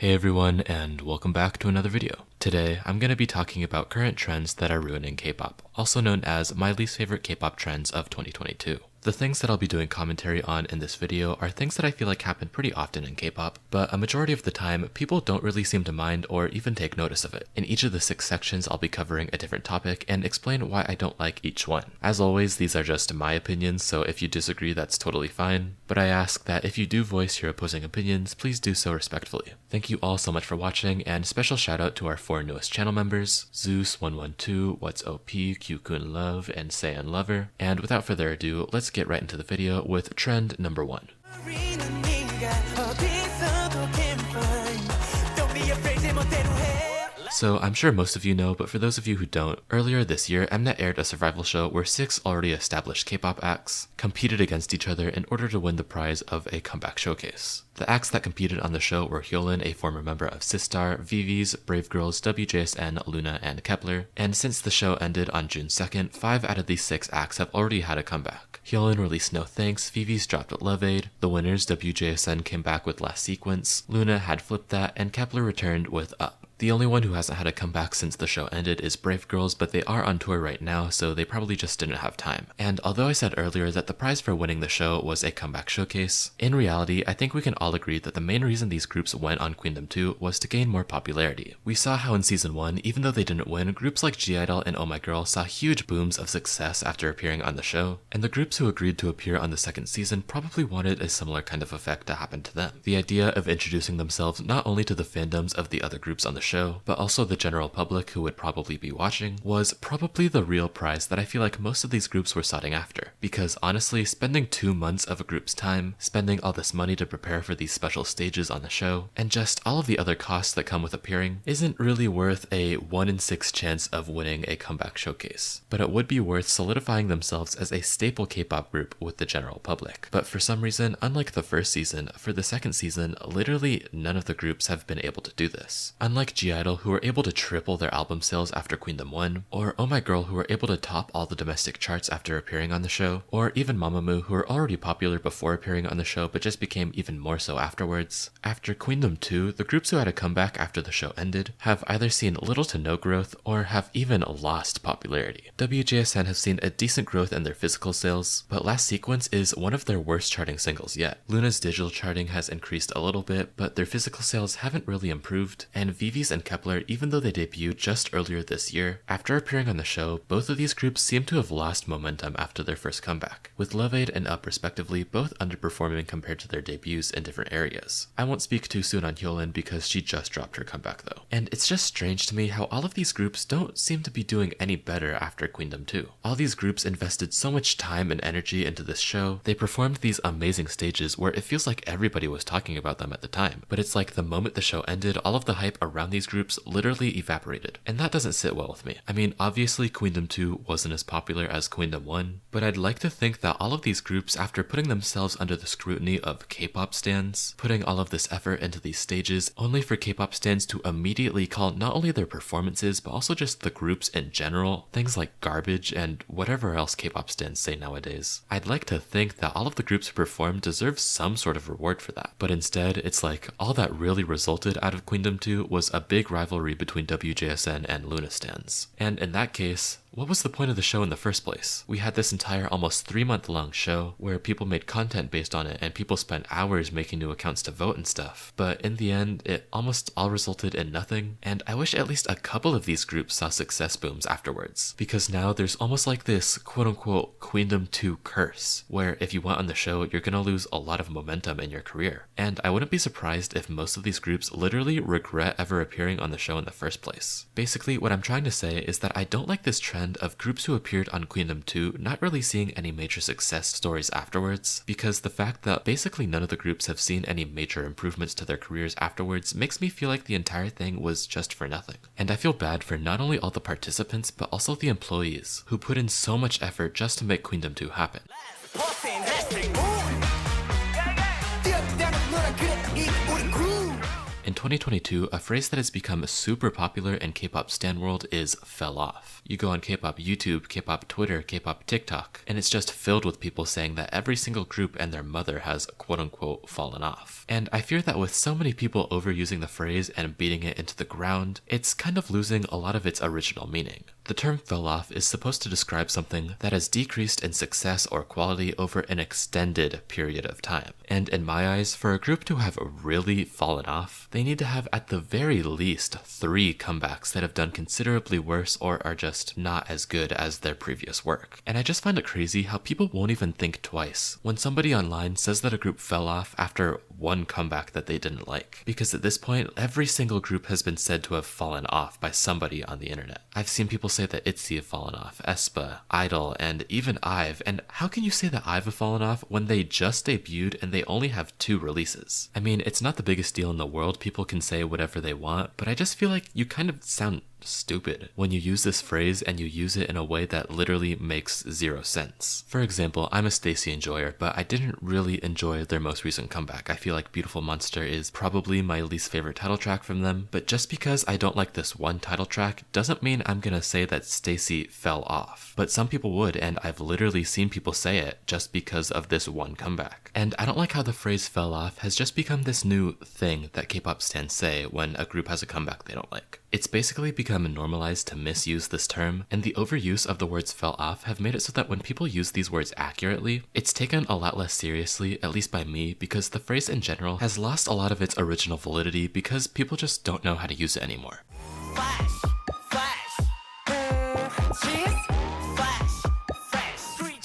Hey everyone, and welcome back to another video. Today, I'm going to be talking about current trends that are ruining K-pop, also known as my least favorite K-pop trends of 2022. The things that I'll be doing commentary on in this video are things that I feel like happen pretty often in K-pop, but a majority of the time, people don't really seem to mind or even take notice of it. In each of the 6 sections, I'll be covering a different topic and explain why I don't like each one. As always, these are just my opinions, so if you disagree, that's totally fine, but I ask that if you do voice your opposing opinions, please do so respectfully. Thank you all so much for watching, and special shout out to our 4 newest channel members, Zeus112, What's OP, Q-kun Love, and Saiyan Lover. And without further ado, let's get right into the video with trend number 1. So I'm sure most of you know, but for those of you who don't, earlier this year Mnet aired a survival show where 6 already established K-pop acts competed against each other in order to win the prize of a comeback showcase. The acts that competed on the show were Hyolyn, a former member of Sistar, VIVIZ, Brave Girls, WJSN, Loona, and Kepler, and since the show ended on June 2nd, 5 out of these 6 acts have already had a comeback. Hyolyn released No Thanks, VIVIZ dropped Love Aid, the winners WJSN came back with Last Sequence, Loona had Flipped That, and Kepler returned with Up. The only one who hasn't had a comeback since the show ended is Brave Girls, but they are on tour right now, so they probably just didn't have time. And although I said earlier that the prize for winning the show was a comeback showcase, in reality, I think we can all agree that the main reason these groups went on Queendom 2 was to gain more popularity. We saw how in season 1, even though they didn't win, groups like I-dle and Oh! Saw huge booms of success after appearing on the show, and the groups who agreed to appear on the second season probably wanted a similar kind of effect to happen to them. The idea of introducing themselves not only to the fandoms of the other groups on the show, but also the general public who would probably be watching, was probably the real prize that I feel like most of these groups were sought after. Because honestly, spending 2 months of a group's time, spending all this money to prepare for these special stages on the show, and just all of the other costs that come with appearing, isn't really worth a 1 in 6 chance of winning a comeback showcase. But it would be worth solidifying themselves as a staple K-pop group with the general public. But for some reason, unlike the first season, for the second season, literally none of the groups have been able to do this. Unlike I-dle, who were able to triple their album sales after Queendom 1, or Oh! Who were able to top all the domestic charts after appearing on the show, or even Mamamoo, who were already popular before appearing on the show but just became even more so afterwards. After Queendom 2, the groups who had a comeback after the show ended have either seen little to no growth or have even lost popularity. WJSN have seen a decent growth in their physical sales, but Last Sequence is one of their worst charting singles yet. Loona's digital charting has increased a little bit, but their physical sales haven't really improved, and VIVIZ and Kepler, even though they debuted just earlier this year, after appearing on the show, both of these groups seem to have lost momentum after their first comeback, with Love Aid and Up respectively both underperforming compared to their debuts in different areas. I won't speak too soon on Hyolyn because she just dropped her comeback though. And it's just strange to me how all of these groups don't seem to be doing any better after Queendom 2. All these groups invested so much time and energy into this show, they performed these amazing stages where it feels like everybody was talking about them at the time, but it's like the moment the show ended, all of the hype around these groups literally evaporated, and that doesn't sit well with me. I mean, obviously Queendom 2 wasn't as popular as Queendom 1, but I'd like to think that all of these groups, after putting themselves under the scrutiny of K-pop stans, putting all of this effort into these stages, only for K-pop stans to immediately call not only their performances, but also just the groups in general, things like garbage and whatever else K-pop stans say nowadays. I'd like to think that all of the groups who performed deserve some sort of reward for that, but instead, it's like all that really resulted out of Queendom 2 was a big rivalry between WJSN and Loona stans. And in that case, what was the point of the show in the first place? We had this entire almost 3-month-long show where people made content based on it and people spent hours making new accounts to vote and stuff, but in the end, it almost all resulted in nothing, and I wish at least a couple of these groups saw success booms afterwards, because now there's almost like this quote-unquote Queendom 2 curse, where if you went on the show, you're gonna lose a lot of momentum in your career. And I wouldn't be surprised if most of these groups literally regret ever appearing on the show in the first place. Basically, what I'm trying to say is that I don't like this trend of groups who appeared on Queendom 2 not really seeing any major success stories afterwards, because the fact that basically none of the groups have seen any major improvements to their careers afterwards makes me feel like the entire thing was just for nothing. And I feel bad for not only all the participants, but also the employees, who put in so much effort just to make Queendom 2 happen. In 2022, a phrase that has become super popular in K-pop stan world is fell off. You go on K-pop YouTube, K-pop Twitter, K-pop TikTok, and it's just filled with people saying that every single group and their mother has quote-unquote fallen off. And I fear that with so many people overusing the phrase and beating it into the ground, it's kind of losing a lot of its original meaning. The term fell off is supposed to describe something that has decreased in success or quality over an extended period of time. And in my eyes, for a group to have really fallen off, they need to have at the very least 3 comebacks that have done considerably worse or are just not as good as their previous work. And I just find it crazy how people won't even think twice when somebody online says that a group fell off after one comeback that they didn't like. Because at this point, every single group has been said to have fallen off by somebody on the internet. I've seen people say that ITZY have fallen off, Aespa, I.dle, and even I.O.I. And how can you say that I.O.I. have fallen off when they just debuted and they only have 2 releases? I mean, it's not the biggest deal in the world, people can say whatever they want, but I just feel like you kind of sound stupid when you use this phrase and you use it in a way that literally makes 0 sense. For example, I'm a STAYC enjoyer, but I didn't really enjoy their most recent comeback. I feel like Beautiful Monster is probably my least favorite title track from them, but just because I don't like this one title track doesn't mean I'm gonna say that STAYC fell off. But some people would, and I've literally seen people say it just because of this one comeback. And I don't like how the phrase fell off has just become this new thing that K-pop stans say when a group has a comeback they don't like. It's basically become normalized to misuse this term, and the overuse of the words fell off have made it so that when people use these words accurately, it's taken a lot less seriously, at least by me, because the phrase in general has lost a lot of its original validity because people just don't know how to use it anymore. Flash, cheese,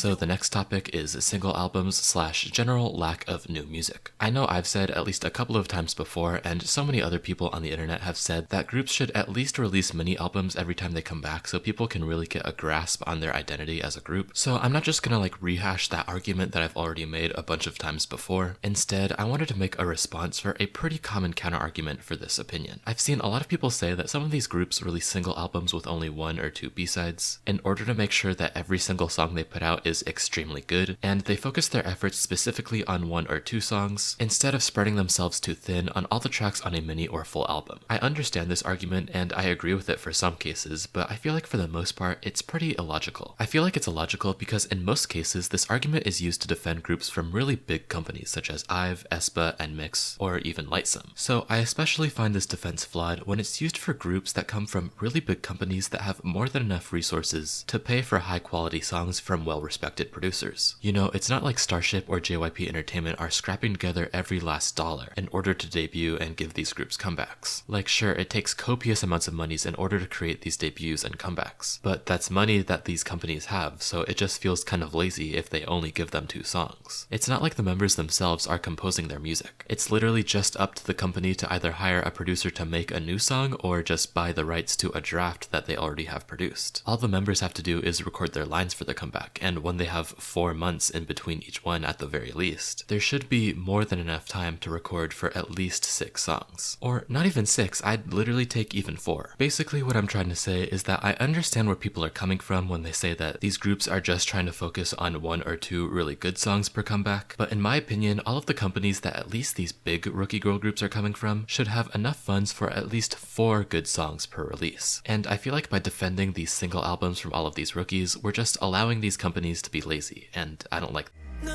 So the next topic is single albums / general lack of new music. I know I've said at least a couple of times before, and so many other people on the internet have said that groups should at least release mini albums every time they come back so people can really get a grasp on their identity as a group. So I'm not just gonna rehash that argument that I've already made a bunch of times before. Instead, I wanted to make a response for a pretty common counter argument for this opinion. I've seen a lot of people say that some of these groups release single albums with only 1 or 2 B-sides in order to make sure that every single song they put out is extremely good, and they focus their efforts specifically on 1 or 2 songs instead of spreading themselves too thin on all the tracks on a mini or full album. I understand this argument and I agree with it for some cases, but I feel like for the most part it's pretty illogical. I feel like it's illogical because in most cases this argument is used to defend groups from really big companies such as IVE, Aespa, NMIXX, or even Lightsum. So I especially find this defense flawed when it's used for groups that come from really big companies that have more than enough resources to pay for high quality songs from well-respected producers. You know, it's not like Starship or JYP Entertainment are scrapping together every last dollar in order to debut and give these groups comebacks. Like sure, it takes copious amounts of monies in order to create these debuts and comebacks, but that's money that these companies have, so it just feels kind of lazy if they only give them 2 songs. It's not like the members themselves are composing their music. It's literally just up to the company to either hire a producer to make a new song or just buy the rights to a draft that they already have produced. All the members have to do is record their lines for the comeback, and when they have 4 months in between each one at the very least, there should be more than enough time to record for at least 6 songs. Or not even 6, I'd literally take even 4. Basically what I'm trying to say is that I understand where people are coming from when they say that these groups are just trying to focus on 1 or 2 really good songs per comeback, but in my opinion, all of the companies that at least these big rookie girl groups are coming from should have enough funds for at least 4 good songs per release. And I feel like by defending these single albums from all of these rookies, we're just allowing these companies to be lazy, and I don't like that.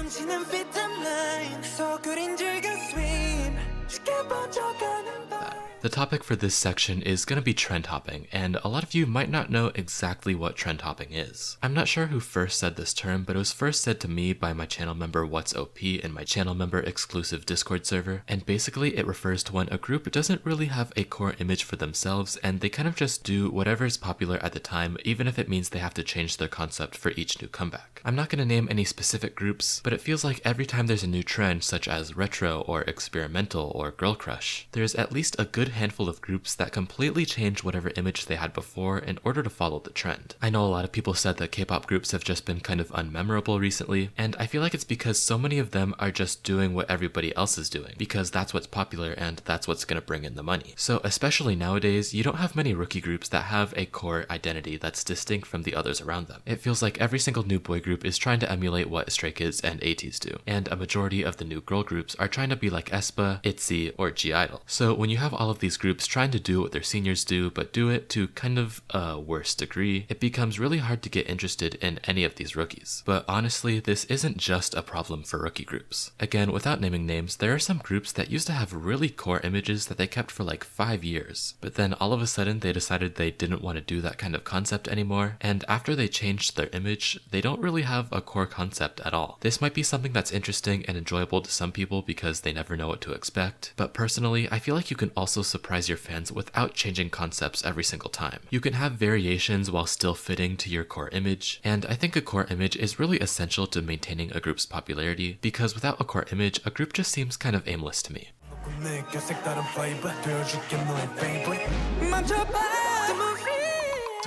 The topic for this section is going to be trend hopping, and a lot of you might not know exactly what trend hopping is. I'm not sure who first said this term, but it was first said to me by my channel member What's OP in my channel member exclusive Discord server, and basically it refers to when a group doesn't really have a core image for themselves and they kind of just do whatever is popular at the time, even if it means they have to change their concept for each new comeback. I'm not going to name any specific groups, but it feels like every time there's a new trend such as retro or experimental or girl crush, there's at least a good handful of groups that completely change whatever image they had before in order to follow the trend. I know a lot of people said that K-pop groups have just been kind of unmemorable recently, and I feel like it's because so many of them are just doing what everybody else is doing, because that's what's popular and that's what's gonna bring in the money. So especially nowadays, you don't have many rookie groups that have a core identity that's distinct from the others around them. It feels like every single new boy group is trying to emulate what Stray Kids and Ateez do, and a majority of the new girl groups are trying to be like Aespa, ITZY, or I-dle. So when you have all of of these groups trying to do what their seniors do, but do it to kind of a worse degree, it becomes really hard to get interested in any of these rookies. But honestly, this isn't just a problem for rookie groups. Again, without naming names, there are some groups that used to have really core images that they kept for like 5 years, but then all of a sudden they decided they didn't want to do that kind of concept anymore, and after they changed their image, they don't really have a core concept at all. This might be something that's interesting and enjoyable to some people because they never know what to expect, but personally, I feel like you can also surprise your fans without changing concepts every single time. You can have variations while still fitting to your core image, and I think a core image is really essential to maintaining a group's popularity, because without a core image, a group just seems kind of aimless to me.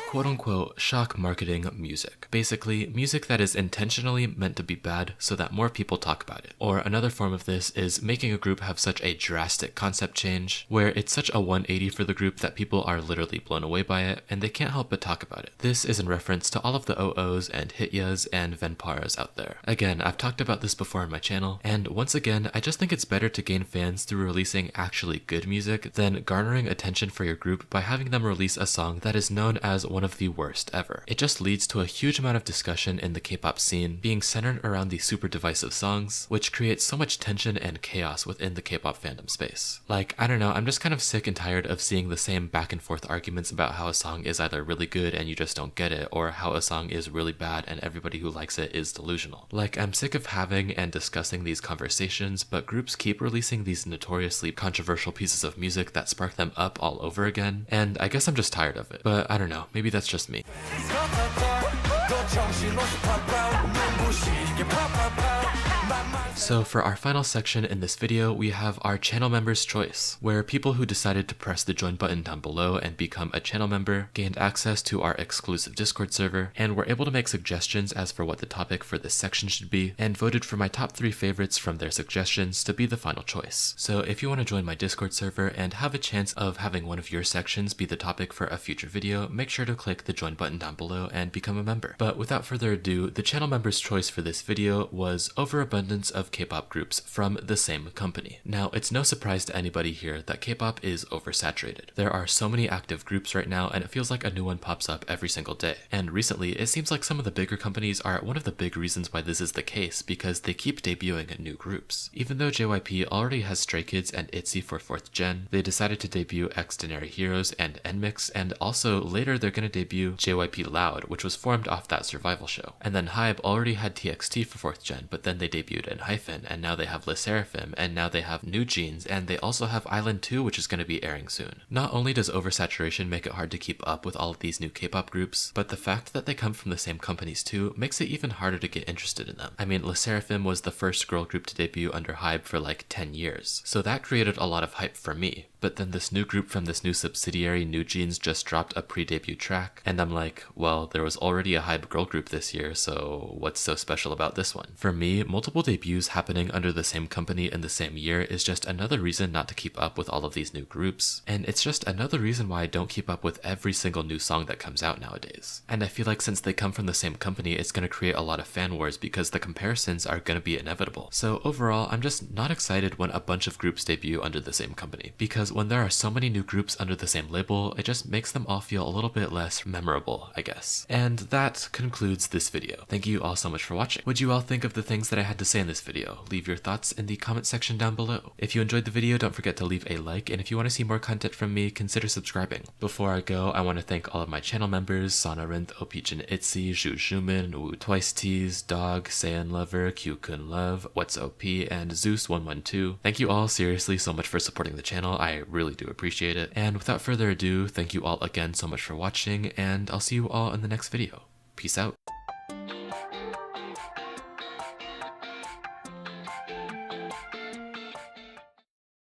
Quote-unquote shock marketing music. Basically, music that is intentionally meant to be bad so that more people talk about it. Or another form of this is making a group have such a drastic concept change, where it's such a 180 for the group that people are literally blown away by it, and they can't help but talk about it. This is in reference to all of the OOs and Hityas and Venparas out there. Again, I've talked about this before on my channel, and once again, I just think it's better to gain fans through releasing actually good music than garnering attention for your group by having them release a song that is known as one of the worst ever. It just leads to a huge amount of discussion in the K-pop scene being centered around these super divisive songs, which creates so much tension and chaos within the K-pop fandom space. Like, I don't know, I'm just kind of sick and tired of seeing the same back and forth arguments about how a song is either really good and you just don't get it, or how a song is really bad and everybody who likes it is delusional. Like, I'm sick of having and discussing these conversations, but groups keep releasing these notoriously controversial pieces of music that spark them up all over again, and I guess I'm just tired of it. But I don't know, maybe that's just me. So for our final section in this video, we have our channel members choice, where people who decided to press the join button down below and become a channel member gained access to our exclusive Discord server and were able to make suggestions as for what the topic for this section should be, and voted for my top 3 favorites from their suggestions to be the final choice. So if you want to join my Discord server and have a chance of having one of your sections be the topic for a future video, make sure to click the join button down below and become a member. But without further ado, the channel members choice for this video was overabundance of K-pop groups from the same company. Now, it's no surprise to anybody here that K-pop is oversaturated. There are so many active groups right now, and it feels like a new one pops up every single day. And recently, it seems like some of the bigger companies are one of the big reasons why this is the case, because they keep debuting new groups. Even though JYP already has Stray Kids and ITZY for 4th gen, they decided to debut Extraordinary Heroes and NMIXX, and also later they're gonna debut JYP Loud, which was formed off that survival show. And then HYBE already had TXT for 4th gen, but then they debuted in Hyphen, and now they have Lesserafim, and now they have New Jeans, and they also have Island 2, which is going to be airing soon. Not only does oversaturation make it hard to keep up with all of these new K-pop groups, but the fact that they come from the same companies too makes it even harder to get interested in them. I mean, Lesserafim was the first girl group to debut under HYBE for like 10 years, so that created a lot of hype for me. But then this new group from this new subsidiary, New Jeans, just dropped a pre-debut track, and I'm like, well, there was already a HYBE girl group this year, so what's so special about this one? For me, multiple debuts happening under the same company in the same year is just another reason not to keep up with all of these new groups, and it's just another reason why I don't keep up with every single new song that comes out nowadays. And I feel like since they come from the same company, it's going to create a lot of fan wars because the comparisons are going to be inevitable. So overall, I'm just not excited when a bunch of groups debut under the same company, because when there are so many new groups under the same label, it just makes them all feel a little bit less memorable, I guess. And that concludes this video. Thank you all so much for watching. What'd you all think of the things that I had to say in this video? Leave your thoughts in the comment section down below. If you enjoyed the video, don't forget to leave a like, and if you want to see more content from me, consider subscribing. Before I go, I want to thank all of my channel members: Sonarinth, Opichin ITZY, Zhu Zhumin, Wu Twice Tees, Dog, Saiyan Lover, Q-Kun Love, What's OP, and Zeus112. Thank you all seriously so much for supporting the channel. I really do appreciate it. And without further ado, thank you all again so much for watching, and I'll see you all in the next video. Peace out.